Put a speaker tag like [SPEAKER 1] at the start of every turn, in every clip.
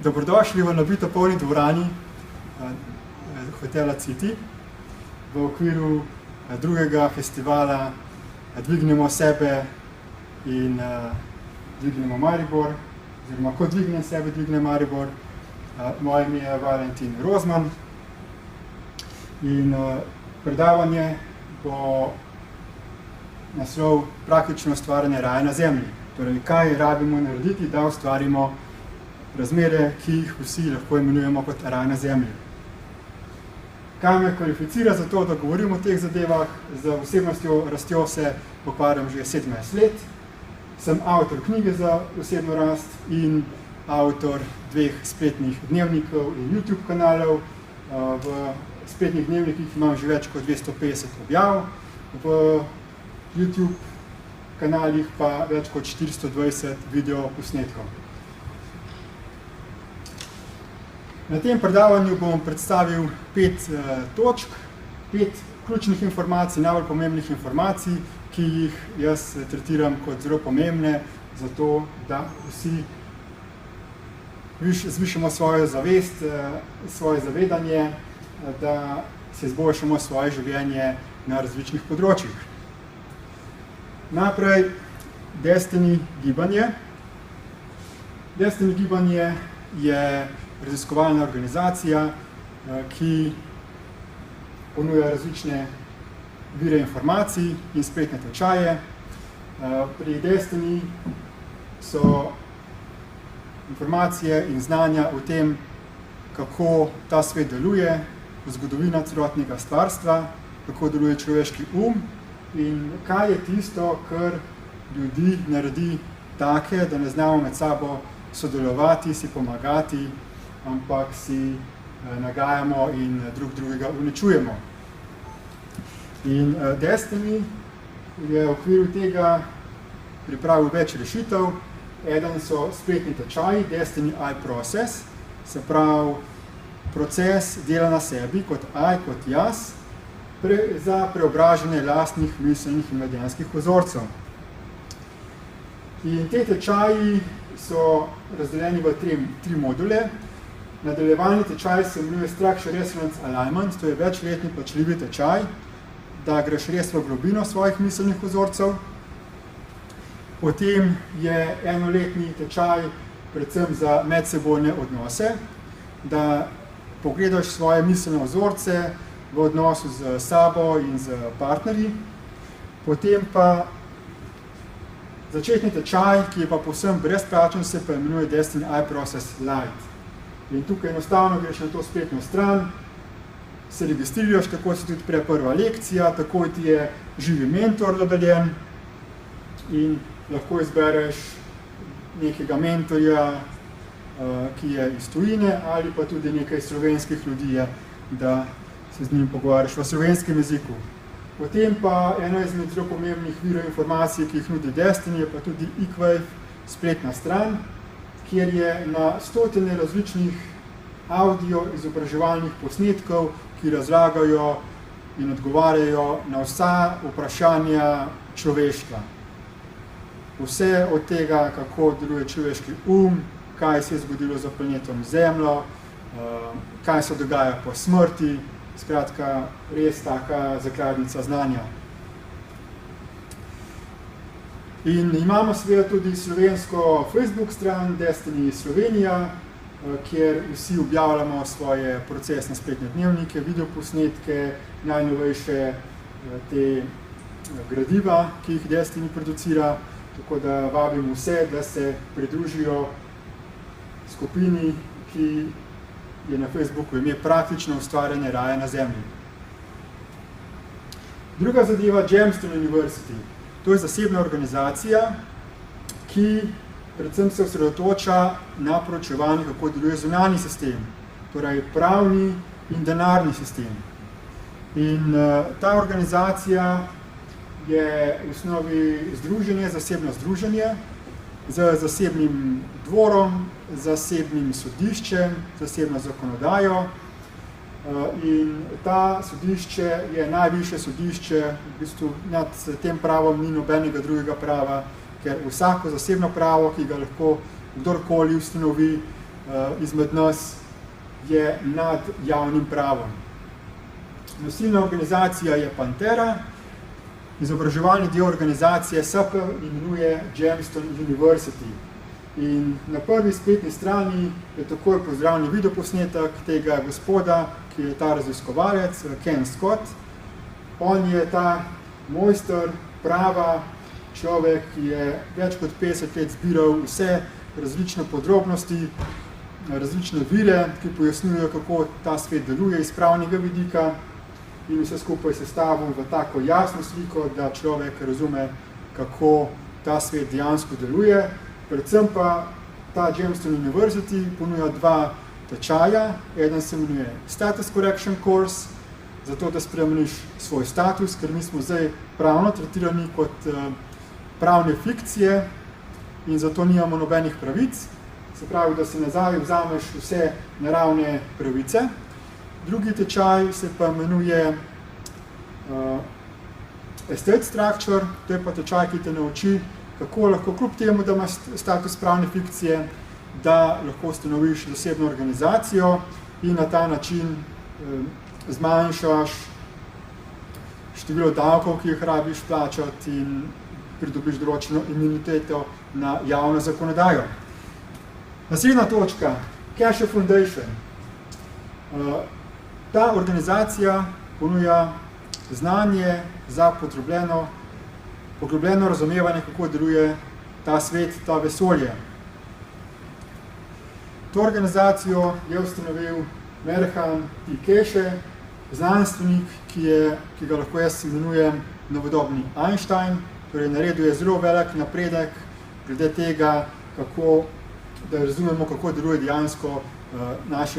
[SPEAKER 1] Dobrodošli v nabito polni dvorani hotela City v okviru drugega festivala Dvignemo sebe in dvignemo Maribor, oziroma Ko dvignem sebe, dvignem Maribor. Moje ime je Valentin Rozman in predavanje bo naslov Praktično ustvarjanje raja na zemlji. Torej, kaj rabimo narediti, da ustvarimo razmere, ki jih vsi lahko imenujemo kot raj na zemlji. Kaj me kvalificira za to, da govorim o teh zadevah? Z osebnostjo rastjo se ukvarjam že 17 let. Sem avtor knjige za osebno rast in avtor 2 spletnih dnevnikov in YouTube kanalov. V spletnih dnevnikih imam že več kot 250 objav, v YouTube kanalih pa več kot 420 video posnetkov. Na tem predavanju bom predstavil 5 točk, 5 ključnih informacij, najbolj pomembnih informacij, ki jih jaz tretiram kot zelo pomembne, zato da vsi zvišamo svojo zavest, svoje zavedanje, da se izboljšamo svoje življenje na različnih področjih. Najprej Destiny gibanje. Destiny gibanje je raziskovalna organizacija, ki ponuja različne vire informacij in spletne tečaje. Pri Destiny so informacije in znanja o tem, kako ta svet deluje, zgodovina celotnega stvarstva, kako deluje človeški in kaj je tisto, kar ljudi naredi take, da ne znamo med sabo sodelovati, si pomagati, ampak si nagajamo in drug drugega uničujemo. In Destiny je v okviru tega pripravil več rešitev. Eden so spletni tečaji, Destiny iProcess, se pravi proces dela na sebi kot kot jaz, za preobražanje lastnih miselnih in vedenjskih vzorcev. In te tečaji so razdeljeni v 3 module. Nadaljevalni tečaj se imenuje Structure Resonance Alignment, to je večletni plačljivi tečaj, da greš res v globino svojih miselnih vzorcev. Potem je enoletni tečaj predvsem za medsebojne odnose, da pogledaš svoje miselne vzorce v odnosu z sabo in z partnerji. Potem pa začetni tečaj, ki je pa povsem brezplačen, se pa imenuje Destiny iProcess Lite. In tukaj enostavno greš na to spletno stran, se registriraš, tako se tudi odpre prva lekcija, tako ti je živi mentor dodeljen in lahko izbereš nekega mentorja, ki je iz tujine, ali pa tudi nekaj slovenskih ljudi je, da se z njim pogovarjaš v slovenskem jeziku. Potem pa eno izmed zelo pomembnih virov informacij, ki jih nudi Destiny, je pa tudi eQuave spletna stran, kjer je na stotine različnih audio izobraževalnih posnetkov, ki razlagajo in odgovarjajo na vsa vprašanja človeštva. Vse od tega, kako deluje človeški kaj se je zgodilo za planetom Zemljo, kaj se dogaja po smrti, skratka, res taka zakladnica znanja. In imamo seveda tudi slovensko Facebook stran Destiny Slovenija, kjer vsi objavljamo svoje procesne spletne dnevnike, videoposnetke, najnovejše te gradiva, ki jih Destiny producira, tako da vabim vse, da se pridružijo skupini, ki je na Facebooku ime Praktično ustvarjanje raja na zemlji. Druga zadeva, Gemstone University. To je zasebna organizacija, ki predvsem se osredotoča na proučevanje, kako deluje zunanji sistem, torej pravni in denarni sistem. In ta organizacija je v osnovi združenje, zasebno združenje, z zasebnim dvorom, zasebnim sodiščem, zasebno zakonodajo. In ta sodišče je najvišje sodišče, v bistvu nad tem pravom ni nobenega drugega prava, ker vsako zasebno pravo, ki ga lahko kdorkoli ustanovi, izmed nas je nad javnim pravom. Nosilna organizacija je Pantera, izobraževalni del organizacije se pa imenuje Jamestown University. In na prvi spletni strani je takoj pozdravljen videoposnetek tega gospoda, ki je ta raziskovalec, Ken Scott. On je ta mojster, prava človek, ki je več kot 50 let zbiral vse različne podrobnosti, različne vire, ki pojasnjujejo, kako ta svet deluje iz pravnega vidika in vse skupaj sestavil v tako jasno sliko, da človek razume, kako ta svet dejansko deluje. Predvsem pa ta Jamestown University ponuja 2 tečaja. Eden se imenuje Status Correction Course, zato da spremeniš svoj status, ker mi smo zdaj pravno tretirani kot pravne fikcije in zato nimamo nobenih pravic. Se pravi, da si nazaj vzameš vse naravne pravice. Drugi tečaj se pa imenuje Estate Structure, to je pa tečaj, ki te nauči, kako lahko kljub temu, da imaš status pravne fikcije, da lahko ustanoviš zasebno organizacijo in na ta način zmanjšaš število davkov, ki jih rabiš plačati in pridobiš določeno imuniteto na javno zakonodajo. Naslednja točka, Casher Foundation. Ta organizacija ponuja znanje za poglobljeno razumevanje, kako deluje ta svet, ta vesolje. To organizacijo je ustanovil Merhan P. Casher, znanstvenik, ki ga lahko jaz imenujem novodobni Einstein, torej naredil je zelo velik napredek glede tega, da razumemo, kako deluje dejansko naš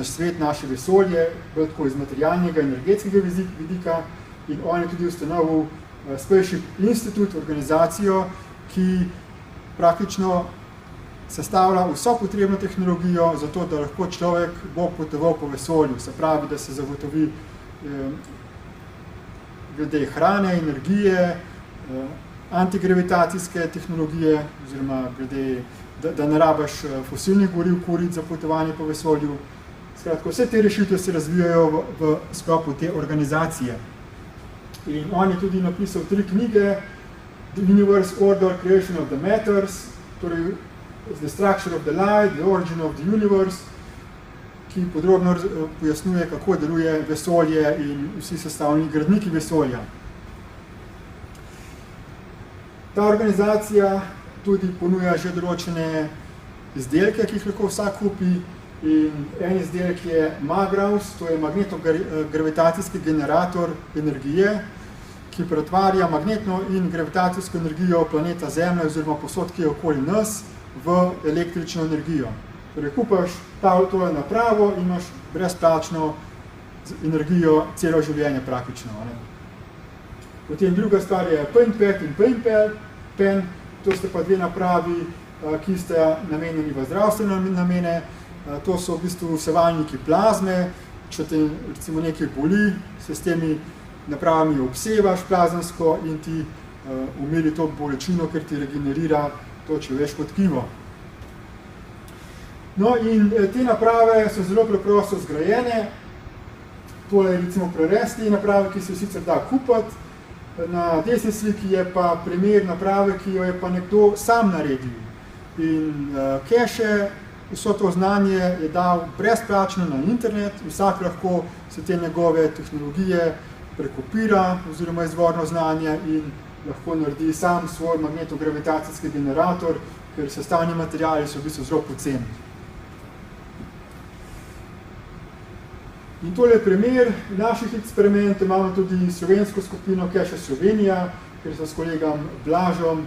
[SPEAKER 1] svet, naše vesolje, bolj tako iz materialnega, energetskega vidika, in on je tudi ustanovil Spaceship Institute, organizacijo, ki praktično sestavlja vso potrebno tehnologijo za to, da lahko človek bo potoval po vesolju. Se pravi, da se zagotovi glede hrane, energije, antigravitacijske tehnologije, oziroma glede, da ne rabiš fosilnih goriv kuriti za potovanje po vesolju. Skratka, vse te rešitve se razvijajo v sklopu te organizacije. In on je tudi napisal 3 knjige, The Universe Order, Creation of the Matters, torej The Structure of the Light, The Origin of the Universe, ki podrobno pojasnjuje, kako deluje vesolje in vsi sestavni gradniki vesolja. Ta organizacija tudi ponuja že določene izdelke, ki jih lahko vsak kupi, in en izdelek je Magraus, to je magnetno-gravitacijski generator energije, ki pretvarja magnetno in gravitacijsko energijo planeta Zemlje oziroma posod, ki je okoli nas, v električno energijo. Torej, kupaš to napravo in imaš brezplačno energijo celo življenje praktično. Potem druga stvar je PaintPad in PaintPen, to sta pa 2 napravi, ki sta namenjeni v zdravstvene namene. To so v bistvu vsevalniki plazme. Če te recimo nekaj boli, se s temi napravami obsevaš plazemsko in ti umiri to bolečino, ker ti regenerira to človeško tkivo. No in te naprave so zelo preprosto zgrajene. Tole je recimo prerez te naprave, ki se sicer da kupiti. Na desni sliki je pa primer naprave, ki jo je pa nekdo sam naredil. In Casher vso to znanje je dal brezplačno na internet, vsak lahko se te njegove tehnologije prekopira oziroma izvorno znanje in lahko naredi sam svoj magnetno-gravitacijski generator, ker sestavni materiali so v bistvu zelo poceni. In tole je primer naših eksperimentov. Imamo tudi slovensko skupino Casher Slovenija, ker so s kolegom Blažom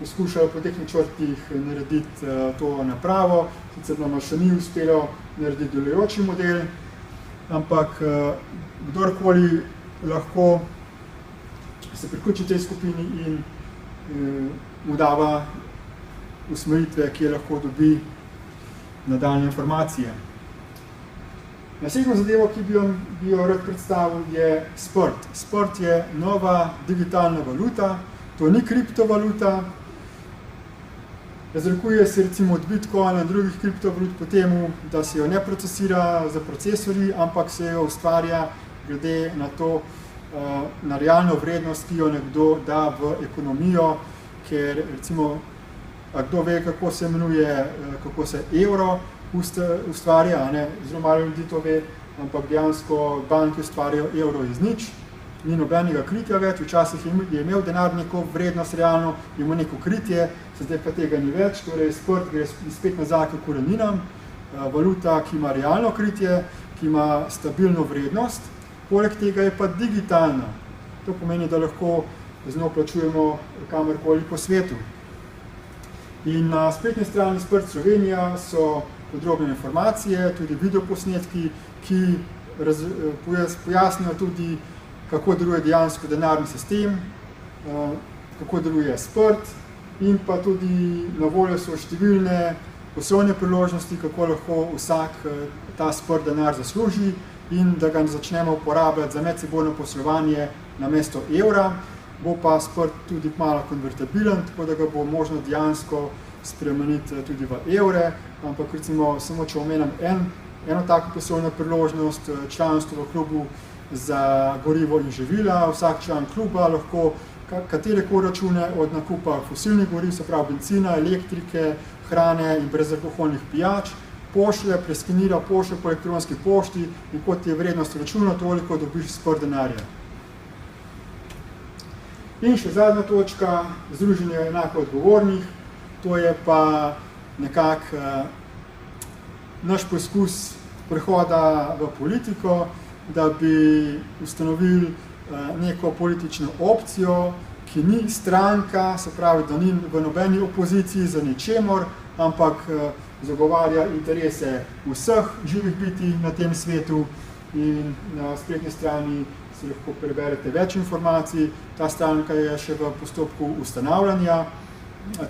[SPEAKER 1] poskušali po teh načrtih narediti to napravo. Sicer nam še ni uspelo narediti delujoči model, ampak kdorkoli lahko se priključi tej skupini in mu dava usmeritve, ki lahko dobi nadaljnje informacije. Naslednjo zadevo, ki bi jo rad predstavil, je Sprt. Sprt je nova digitalna valuta, to ni kriptovaluta. Razlikuje se recimo od Bitcoina in drugih kriptovalut po temu, da se jo ne procesira za procesorji, ampak se jo ustvarja glede na to, na realno vrednost, ki jo nekdo da v ekonomijo, ker recimo, kdo ve, kako se imenuje, kako se evro ustvarja, zelo malo ljudi to ve, ampak dejansko banke ustvarjajo evro iz nič, ni nobenega kritja več, včasih je imel denar neko vrednost realno, ima neko kritje, zdaj pa tega ni več, torej sprt gre spet nazaj k koreninam, valuta, ki ima realno kritje, ki ima stabilno vrednost, poleg tega je pa digitalna. To pomeni, da lahko z njo plačujemo kamorkoli po svetu. In na spletni strani Sprt Slovenija so podrobne informacije, tudi videoposnetki, ki pojasnijo tudi, kako deluje dejansko denarni sistem, kako deluje Sprt in pa tudi na voljo so številne poslovne priložnosti, kako lahko vsak ta Sprt denar zasluži in da ga začnemo uporabljati za medsebojno poslovanje namesto evra, bo pa Sprt tudi malo konvertibilen, tako da ga bo možno dejansko spremeniti tudi v evre, ampak recimo samo če omenim eno tako poslovno priložnost, članstvo v klubu za gorivo in živila, vsak član kluba lahko katerekoli račune od nakupa fosilnih goriv, se pravi bencina, elektrike, hrane in brezalkoholnih pijač, pošlje, preskenira, pošlje po elektronski pošti in kot je vrednost računa, toliko dobiš Sprt denarja. In še zadnja točka, združenje enako odgovornih, to je pa nekako naš poskus prehoda v politiko, da bi ustanovili neko politično opcijo, ki ni stranka, se pravi, da ni v nobeni opoziciji za ničemor, ampak zagovarja interese vseh živih bitij na tem svetu in na spletni strani si lahko preberete več informacij. Ta stranka je še v postopku ustanavljanja,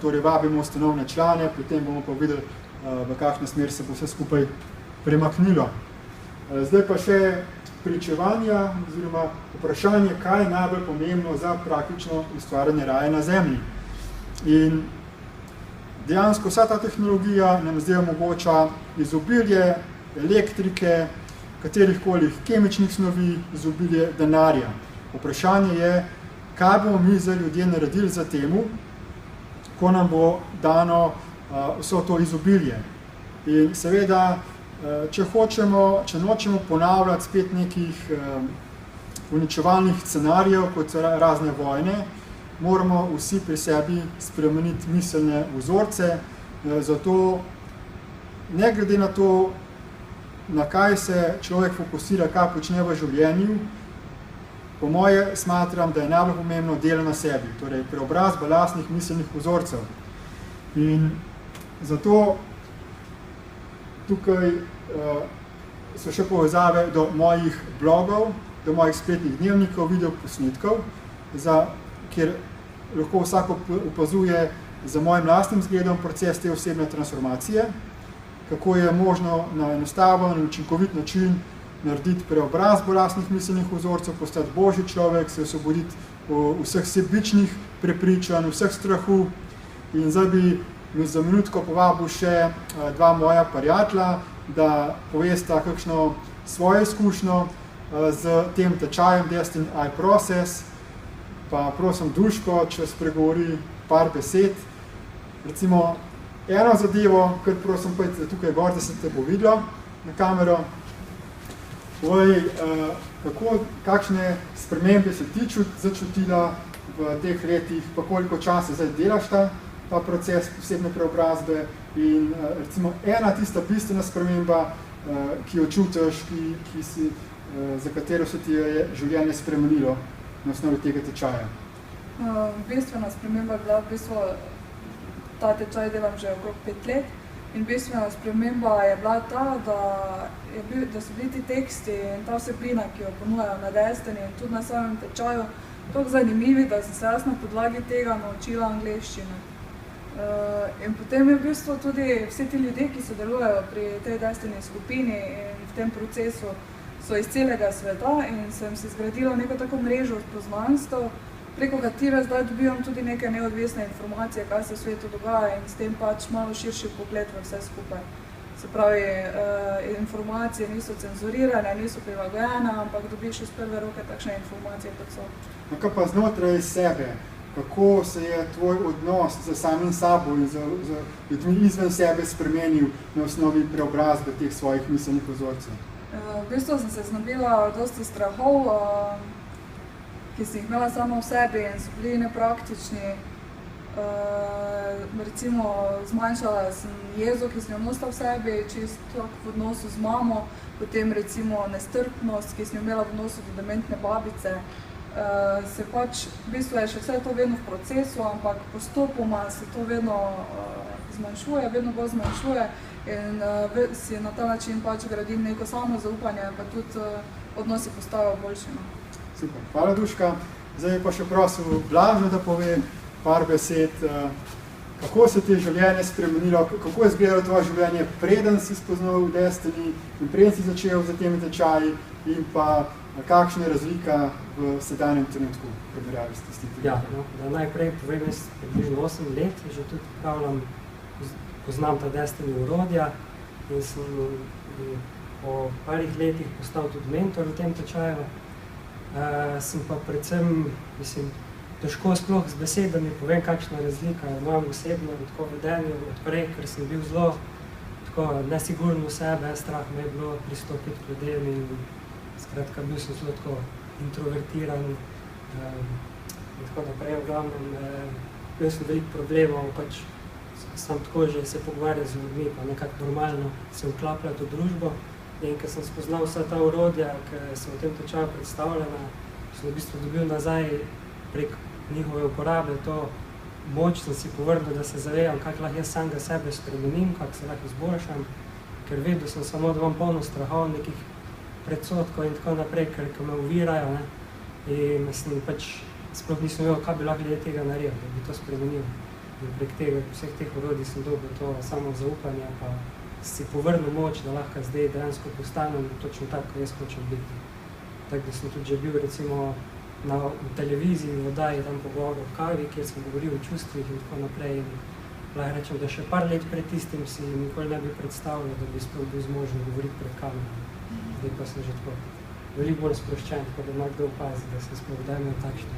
[SPEAKER 1] torej vabimo ustanovne člane, potem bomo pa videli, v kakšna smer se bo vse skupaj premaknilo. Zdaj pa še pričevanja oziroma vprašanje, kaj je najbolj pomembno za praktično ustvarjanje raja na Zemlji. In dejansko vsa ta tehnologija nam zdaj omogoča izobilje elektrike, katerihkoli kemičnih snovi, izobilje denarja. Vprašanje je, kaj bomo mi za ljudje naredili za temu, ko nam bo dano vso to izobilje. In seveda, če nočemo ponavljati spet nekih uničevalnih scenarijev, kot so razne vojne, moramo vsi pri sebi spremeniti miselne vzorce, zato ne glede na to, na kaj se človek fokusira, kaj počne v življenju, po moje smatram, da je najbolj pomembno delo na sebi, torej preobrazba lastnih miselnih vzorcev. In zato tukaj so še povezave do mojih blogov, do mojih spletnih dnevnikov, videoposnetkov, kjer lahko vsak opazuje za mojim lastnim zgledom proces te osebne transformacije, kako je možno na enostaven in učinkovit način narediti preobrazbo lastnih miselnih vzorcev, postati božji človek, se osvoboditi vseh sebičnih prepričanj, vseh strahu. In zdaj bi za minutko povabil še dva moja prijatelja, da povesta kakšno svojo izkušnjo z tem tečajem Destiny Process. Pa prosim Duško, če spregovori par besed. Recimo eno zadevo, kar prosim pojdi tukaj gor, da se te bo videlo na kamero. Kakšne spremembe se ti začutila v teh letih, pa koliko časa zdaj delaš ta proces posebne preobrazbe in recimo ena tista bistvena sprememba, ki jo čutiš, za katero se ti je življenje spremenilo na osnovi tega tečaja.
[SPEAKER 2] Bistvena sprememba je bila v bistvu, ta tečaj delam že okrog 5 let in bistvena sprememba je bila ta, da so bili ti teksti in ta vsebina, ki jo ponujajo na Destiny in tudi na samem tečaju, toliko zanimivi, da sem se jaz na podlagi tega naučila angleščine. In potem je v bistvu tudi vsi ti ljudje, ki sodelujejo pri tej Destiny skupini in v tem procesu, so iz celega sveta in sem si zgradila neko tako mrežo poznanstev, preko katere zdaj dobivam tudi neke neodvisne informacije, kaj se v svetu dogaja in s tem pač malo širši pogled v vse skupaj. Se pravi, informacije niso cenzurirane, niso prilagojene, ampak dobiš iz prve roke takšne informacije, kot so.
[SPEAKER 1] No, kaj pa znotraj sebe, kako se je tvoj odnos z samim sabo in z ljudmi izven sebe spremenil na osnovi preobrazbe teh svojih miselnih vzorcev?
[SPEAKER 2] V bistvu sem se znebila dosti strahov, ki sem jih imela sama v sebi in so bili nepraktični. Recimo, zmanjšala sem jezo, ki sem jo nosila v sebi, čisto v odnosu z mamo, potem recimo nestrpnost, ki sem jo imela v odnosu do dementne babice. Se pač, v bistvu je še vse to vedno v procesu, ampak postopoma se to vedno zmanjšuje, vedno bolj zmanjšuje in si na ta način pač gradim neko samozaupanje, pa tudi odnosi postajajo boljši.
[SPEAKER 1] Super, hvala Duška. Zdaj pa še prosil Blažo, da pove par besed, kako se ti je življenje spremenilo, kako je izgledalo tvoje življenje, preden si spoznal Destiny in preden si začel za temi tečaji in pa kakšna je razlika v sedanjem trenutku v primerjavi s tistim?
[SPEAKER 3] Ja, no, da najprej povem, jaz približno 8 let že tudi pripravljam, poznam ta Destiny orodja in sem po parih letih postal tudi mentor v tem tečaju. Sem pa predvsem, težko sploh z besedami povem, kakšna razlika je v mojem osebnem vedenju odprej, ker sem bil zelo nesigurno v sebe, strah me je bilo pristopiti k ljudem in skratka bil sem zelo tako introvertiran in tako naprej. V glavnem, bil sem veliko problemov, pač sem tako že se pogovarjal z ljudmi, pa nekako normalno se vklapljati v družbo. In ker sem spoznal vsa ta orodja, ki so v tem tečaju predstavljena, sem v bistvu dobil nazaj prek njihove uporabe to moč, sem si povrnil, da se zavedam, kako lahko jaz samega sebe spremenim, kako se lahko izboljšam, ker vedel sem samo, da imam polno strahov, nekih predsodkov in tako naprej, ker me ovirajo, ne? In sem pač sploh nisem vedel, kaj bi lahko glede tega naredil, da bi to spremenil. In prek tega, vseh teh orodij sem dobil to samozaupanje, pa si povrnil moč, da lahko zdaj dejansko postanem točno tako, kot jaz hočem biti. Tako da sem tudi že bil recimo na televiziji, v oddaji tam pogovor o kavi, kjer sem govoril o čustvih in tako naprej. In lahko rečem, da še par let pred tistim si nikoli ne bi predstavljal, da bi sploh bil zmožen govoriti pred kamerami. Zdaj pa sem že tako veliko bolj sproščen, tako da ima kdo opazi, da sem sploh kdaj imel takšne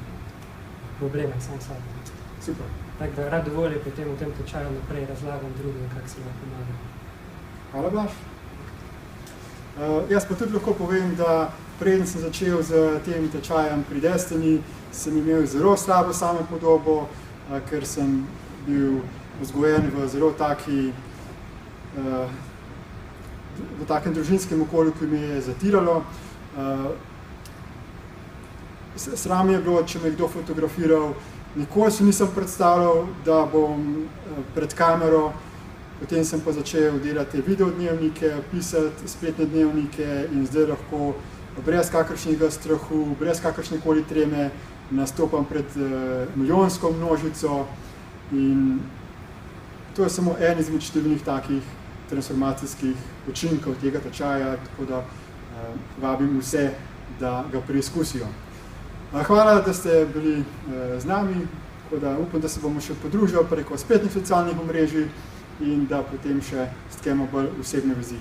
[SPEAKER 3] probleme sam sabo.
[SPEAKER 1] Super.
[SPEAKER 3] Tako da rad dovolj potem v tem tečaju naprej razlagam drugim, kako se lahko pomagam.
[SPEAKER 1] Hvala, Blaž. Jaz pa tudi lahko povem, da preden sem začel z tem tečajem pri Destiny, sem imel zelo slabo samopodobo, ker sem bil vzgojen v zelo v takem družinskem okolju, ki me je zatiralo. Sram je bilo, če me kdo fotografiral. Nikoli si nisem predstavljal, da bom pred kamero. Potem sem pa začel delati videodnevnike, pisati spletne dnevnike in zdaj lahko brez kakršnega strahu, brez kakršnekoli treme nastopam pred milijonsko množico in to je samo en izmed številnih takih transformacijskih učinkov tega tečaja, tako da vabim vse, da ga preizkusijo. Hvala, da ste bili z nami, tako da upam, da se bomo še podružili preko spletnih socialnih omrežij in da potem še stkemo bolj osebne vezi.